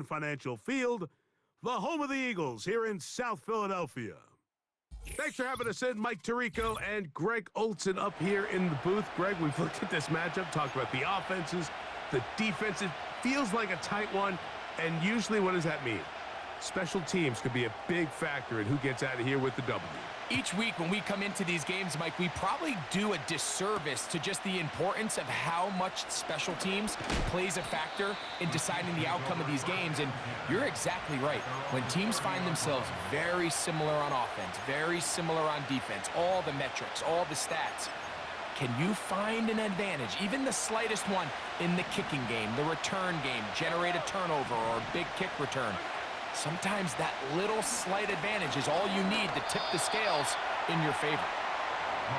Financial Field, the home of the Eagles here in South Philadelphia. Thanks for having us in. Mike Tirico and Greg Olson up here in the booth. Greg, we've looked at this matchup, talked about the offenses, the defense. It feels like a tight one, and usually what does that mean? Special teams could be a big factor in who gets out of here with the W. Each week when we come into these games, Mike, we probably do a disservice to just the importance of how much special teams plays a factor in deciding the outcome of these games. And you're exactly right. When teams find themselves very similar on offense, very similar on defense, all the metrics, all the stats, can you find an advantage, even the slightest one, in the kicking game, the return game, generate a turnover or a big kick return? Sometimes that little slight advantage is all you need to tip the scales in your favor.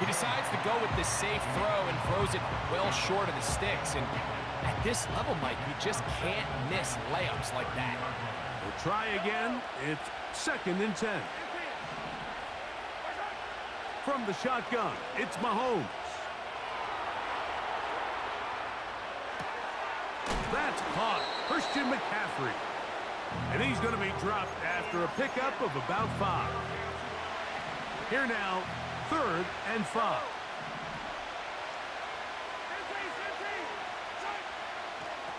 He decides to go with this safe throw and throws it well short of the sticks. And at this level, Mike, you just can't miss layups like that. We'll try again. It's 2nd and 10. From the shotgun, it's Mahomes. That's caught. Christian McCaffrey. And he's going to be dropped after a pickup of about 5. Here now, 3rd and 5.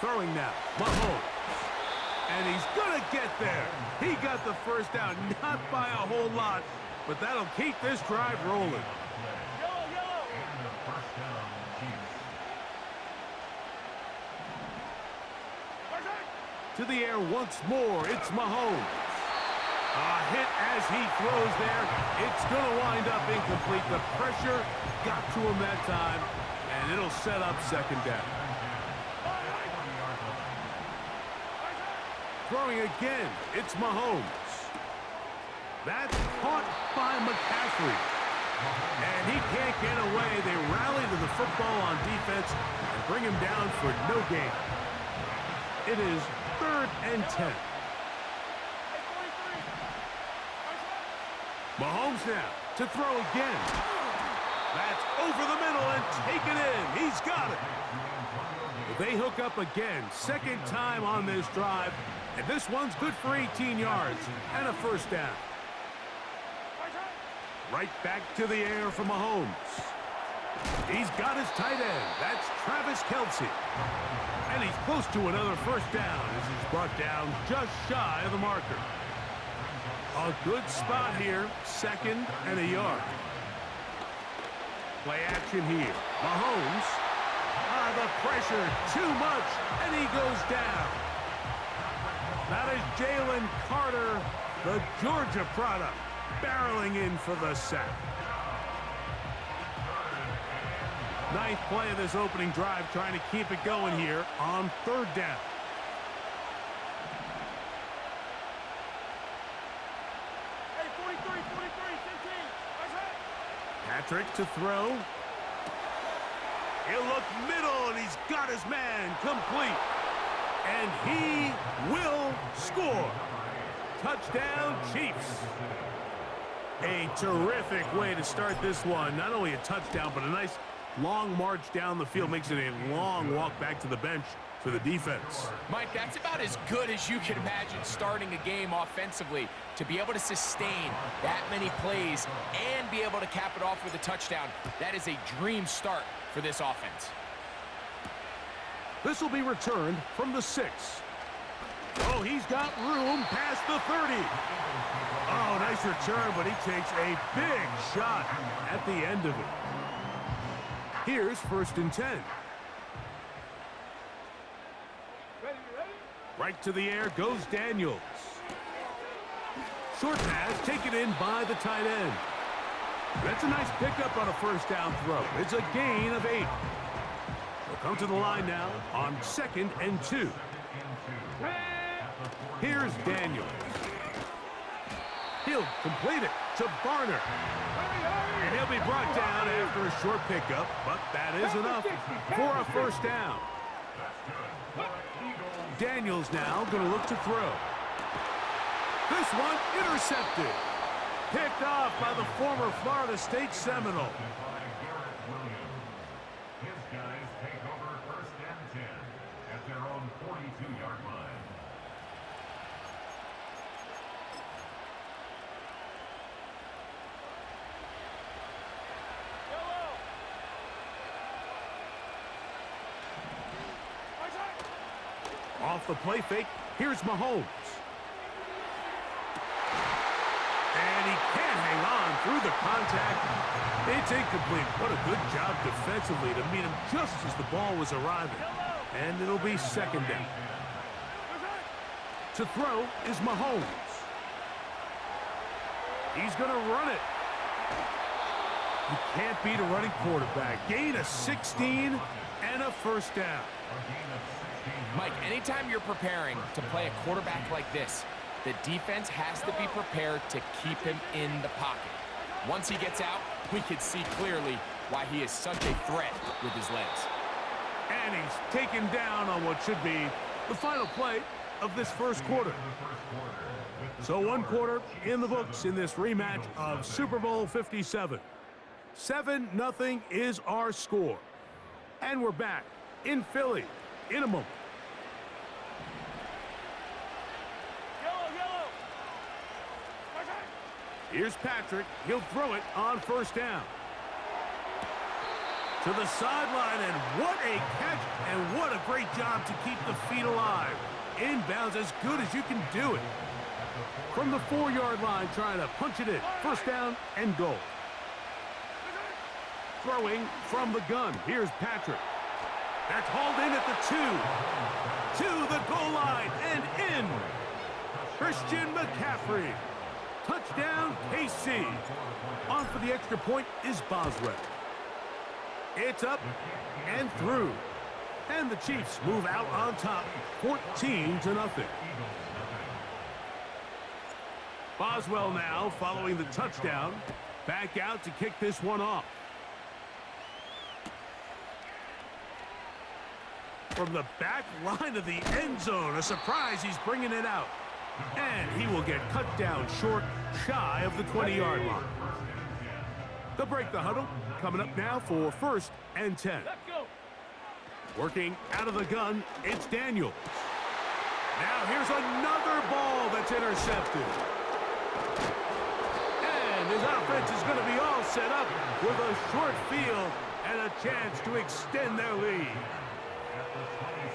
Throwing now, Mahomes. And he's going to get there. He got the first down, not by a whole lot, but that'll keep this drive rolling. To the air once more, it's Mahomes. A hit as he throws there. It's going to wind up incomplete. The pressure got to him that time, and it'll set up 2nd down. Throwing again, it's Mahomes. That's caught by McCaffrey. And he can't get away. They rally to the football on defense and bring him down for no gain. It is 3rd and 10. Mahomes now to throw again. That's over the middle and taken in. He's got it. They hook up again. 2nd time on this drive. And this one's good for 18 yards and a 1st down. Right back to the air for Mahomes. He's got his tight end. That's Travis Kelce. And he's close to another 1st down as he's brought down just shy of the marker. A good spot here, 2nd and a yard. Play action here. Mahomes. The pressure, too much, and he goes down. That is Jalen Carter, the Georgia product, barreling in for the sack. 9th play of this opening drive, trying to keep it going here on 3rd down. Hey, 43, 15. Patrick to throw. He'll look middle, and he's got his man complete. And he will score. Touchdown, Chiefs. A terrific way to start this one. Not only a touchdown, but a nice long march down the field. Makes it a long walk back to the bench for the defense. Mike, that's about as good as you can imagine starting a game offensively. To be able to sustain that many plays and be able to cap it off with a touchdown, that is a dream start for this offense. This will be returned from the 6. Oh, he's got room past the 30. Oh, nice return, but he takes a big shot at the end of it. Here's 1st and 10. Right to the air goes Daniels. Short pass taken in by the tight end. That's a nice pickup on a 1st down throw. It's a gain of 8. They'll come to the line now on 2nd and 2. Here's Daniels. He'll complete it to Barner. And he'll be brought down after a short pickup, but that is enough for a 1st down. Daniels now going to look to throw. This one intercepted. Picked off by the former Florida State Seminole. His guys take over 1st and 10 at their own 42-yard line. off the play fake. Here's Mahomes. And he can't hang on through the contact. It's incomplete. What a good job defensively to meet him just as the ball was arriving. And it'll be second down. To throw is Mahomes. He's going to run it. You can't beat a running quarterback. Gain of 16 and a first down. Mike, anytime you're preparing to play a quarterback like this, the defense has to be prepared to keep him in the pocket. Once he gets out, we can see clearly why he is such a threat with his legs. And he's taken down on what should be the final play of this first quarter. So one quarter in the books in this rematch of Super Bowl 57. 7-0 is our score. And we're back in Philly in a moment. Here's Patrick. He'll throw it on first down. To the sideline, and what a catch, and what a great job to keep the feet alive. Inbounds as good as you can do it. From the 4-yard line, trying to punch it in. First down and goal. Throwing from the gun. Here's Patrick. That's hauled in at the 2. To the goal line and in. Christian McCaffrey. Touchdown, KC. On for the extra point is Boswell. It's up and through. And the Chiefs move out on top, 14-0. Boswell now following the touchdown. Back out to kick this one off. From the back line of the end zone, a surprise, he's bringing it out. And he will get cut down short, shy of the 20-yard line. They'll break the huddle. Coming up now for 1st and 10. Working out of the gun, it's Daniels. Now here's another ball that's intercepted. And his offense is going to be all set up with a short field and a chance to extend their lead.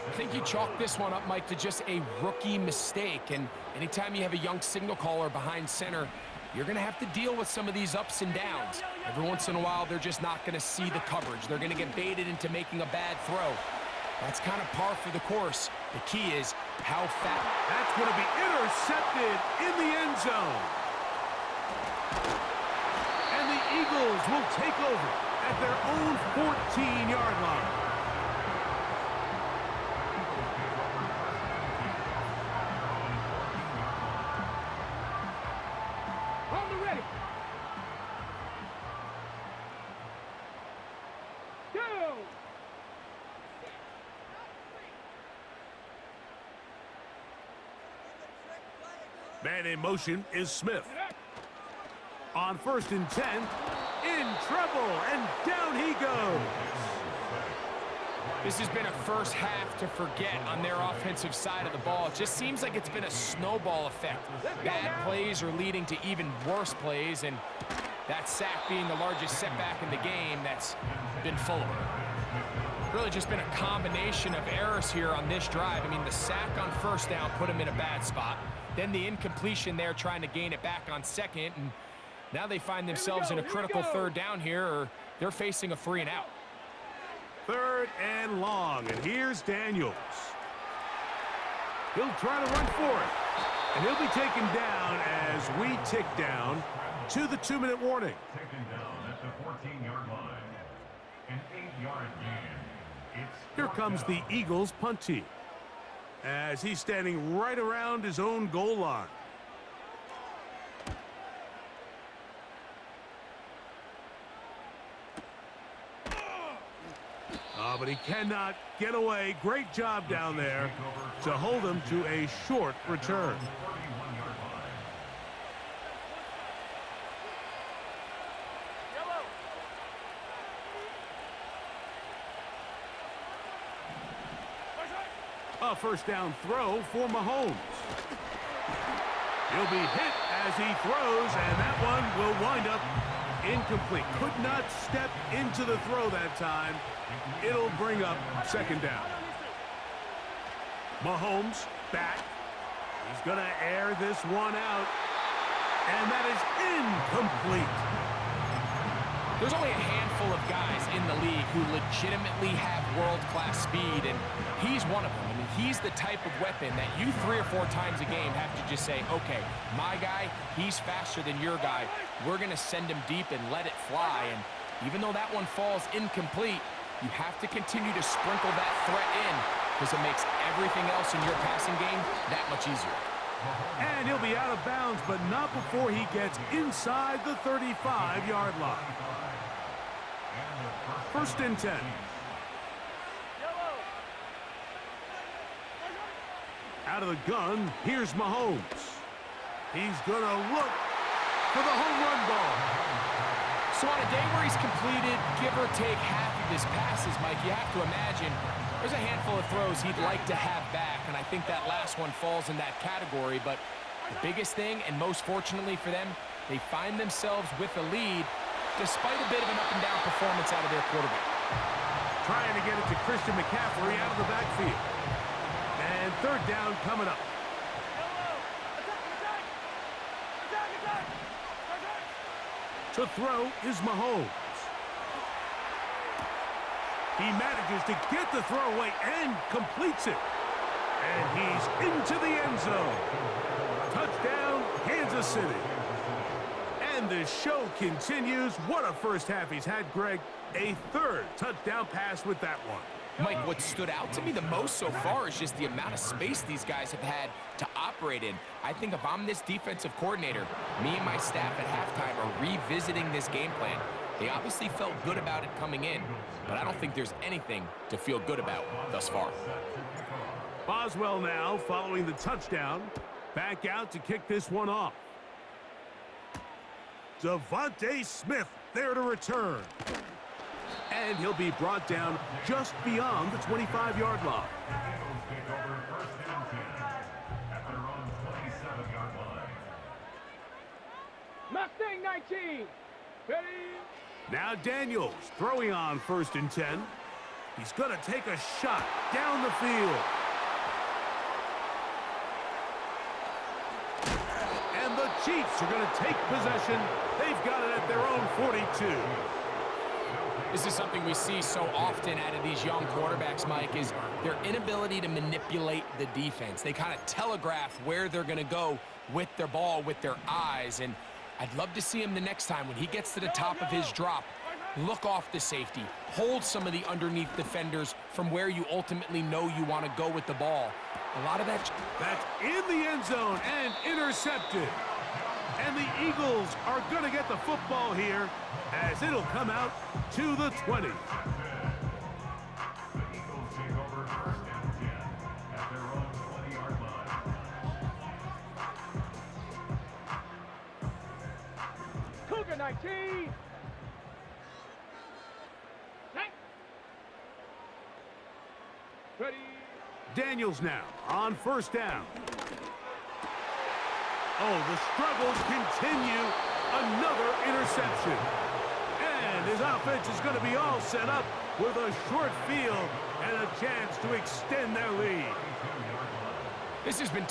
I think you chalk this one up, Mike, to just a rookie mistake. And anytime you have a young signal caller behind center, you're going to have to deal with some of these ups and downs. Every once in a while, they're just not going to see the coverage. They're going to get baited into making a bad throw. That's kind of par for the course. The key is how fast. That's going to be intercepted in the end zone. And the Eagles will take over at their own 14-yard line. Man in motion is Smith. On 1st and 10, in trouble, and down he goes. This has been a first half to forget on their offensive side of the ball. It just seems like it's been a snowball effect. Bad plays are leading to even worse plays, and that sack being the largest setback in the game that's been full of it. Really just been a combination of errors here on this drive. I mean, the sack on first down put him in a bad spot. Then the incompletion there trying to gain it back on second, and now they find themselves in a critical third down here, or they're facing a 3 and out. 3rd and long, and here's Daniels. He'll try to run for it, and he'll be taken down as we tick down to the 2-minute warning. Taken down at the 14-yard line. An 8-yard gain. Here comes the Eagles punt team, as he's standing right around his own goal line. Oh, but he cannot get away. Great job down there to hold him to a short return. A first down throw for Mahomes. He'll be hit as he throws, and that one will wind up incomplete. Could not step into the throw that time. It'll bring up 2nd down. Mahomes back. He's going to air this one out. And that is incomplete. There's only a handful of guys in the league who legitimately have world-class speed, and he's one of them. I mean, he's the type of weapon that you 3 or 4 times a game have to just say, okay, my guy, he's faster than your guy. We're going to send him deep and let it fly. And even though that one falls incomplete, you have to continue to sprinkle that threat in because it makes everything else in your passing game that much easier. And he'll be out of bounds, but not before he gets inside the 35-yard line. 1st and 10. Out of the gun, here's Mahomes. He's going to look for the home run ball. So on a day where he's completed, give or take half of his passes, Mike, you have to imagine there's a handful of throws he'd like to have back, and I think that last one falls in that category. But the biggest thing, and most fortunately for them, they find themselves with a lead despite a bit of an up-and-down performance out of their quarterback. Trying to get it to Christian McCaffrey out of the backfield. And 3rd down coming up. To throw is Mahomes. He manages to get the throw away and completes it. And he's into the end zone. Touchdown, Kansas City. And the show continues. What a first half he's had, Greg. A 3rd touchdown pass with that one. Mike, what stood out to me the most so far is just the amount of space these guys have had to operate in. I think if I'm this defensive coordinator, me and my staff at halftime are revisiting this game plan. They obviously felt good about it coming in, but I don't think there's anything to feel good about thus far. Boswell now following the touchdown. Back out to kick this one off. Devontae Smith there to return. And he'll be brought down just beyond the 25-yard line. Mustang 19. Ready? Now Daniels throwing on 1st and 10. He's going to take a shot down the field. And the Chiefs are going to take possession. They've got it at their own 42. This is something we see so often out of these young quarterbacks, Mike, is their inability to manipulate the defense. They kind of telegraph where they're going to go with their ball, with their eyes. And I'd love to see him the next time when he gets to the top of his drop, look off the safety, hold some of the underneath defenders from where you ultimately know you want to go with the ball. A lot of that's in the end zone and intercepted. And the Eagles are going to get the football here as it'll come out to the 20. The Eagles take over 1st and 10 at their own 20-yard line. Cougar 19. Ready? Daniels now on 1st down. Oh, the struggles continue. Another interception. And his offense is going to be all set up with a short field and a chance to extend their lead. This has been